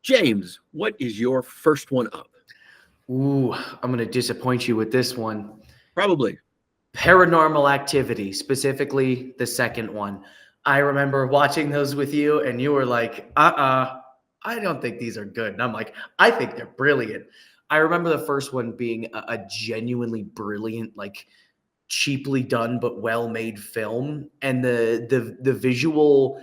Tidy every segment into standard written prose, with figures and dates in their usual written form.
James, what is your first one up? Ooh, I'm going to disappoint you with this one. Probably. Paranormal Activity, specifically the second one. I remember watching those with you, and you were like, I don't think these are good. And I'm like, I think they're brilliant. I remember the first one being a genuinely brilliant, like cheaply done but well-made film, and the visual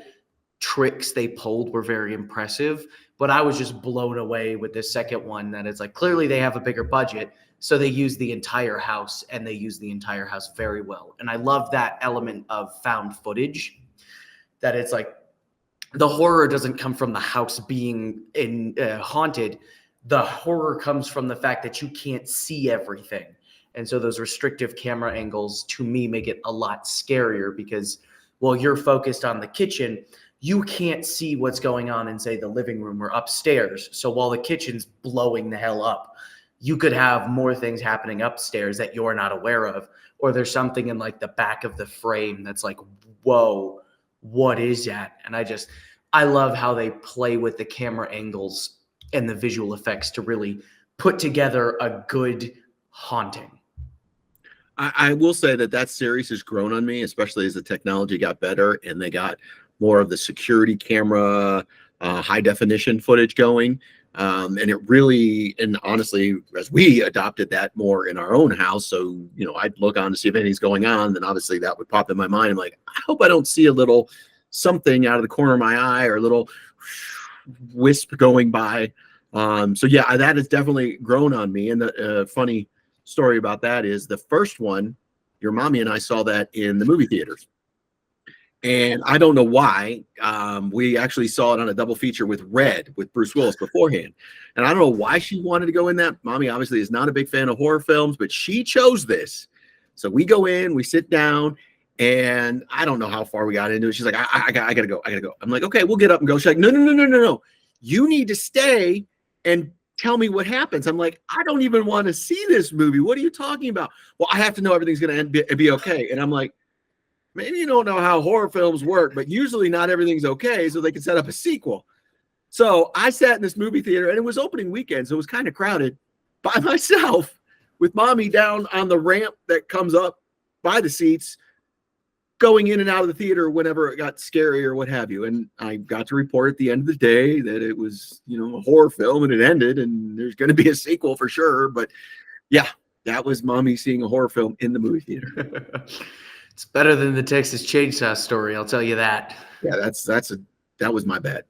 tricks they pulled were very impressive. But I was just blown away with the second one, that it's like clearly they have a bigger budget, so they use the entire house, and they use the entire house very well. And I love that element of found footage, that it's like the horror doesn't come from the house being haunted. The horror comes from the fact that you can't see everything. And so those restrictive camera angles, to me, make it a lot scarier, because while you're focused on the kitchen, you can't see what's going on in, say, the living room or upstairs. So while the kitchen's blowing the hell up, you could have more things happening upstairs that you're not aware of. Or there's something in like the back of the frame that's like, whoa, what is that? And I love how they play with the camera angles and the visual effects to really put together a good haunting. I will say that series has grown on me, especially as the technology got better and they got more of the security camera, high definition footage going. And it really, and honestly, as we adopted that more in our own house, so, I'd look on to see if anything's going on, then obviously that would pop in my mind. I'm like, I hope I don't see a little something out of the corner of my eye or a little wisp going by. So yeah, that has definitely grown on me. And the funny story about that is the first one, your mommy and I saw that in the movie theaters. And I don't know why. We actually saw it on a double feature with Red with Bruce Willis beforehand. And I don't know why she wanted to go in that. Mommy obviously is not a big fan of horror films, but she chose this. So we go in, we sit down, and I don't know how far we got into it. She's like, I gotta go. I'm like, okay, we'll get up and go. She's like, no. You need to stay and tell me what happens. I'm like, I don't even want to see this movie. What are you talking about? Well, I have to know everything's going to be okay. And I'm like, maybe you don't know how horror films work, but usually not everything's okay, so they can set up a sequel. So I sat in this movie theater, and it was opening weekend, so it was kind of crowded, by myself with mommy down on the ramp that comes up by the seats, going in and out of the theater whenever it got scary or what have you. And I got to report at the end of the day that it was, a horror film, and it ended, and there's going to be a sequel for sure. But yeah, that was mommy seeing a horror film in the movie theater. It's better than the Texas Chainsaw Story, I'll tell you that. Yeah, that was my bad.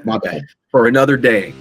My bad. For another day.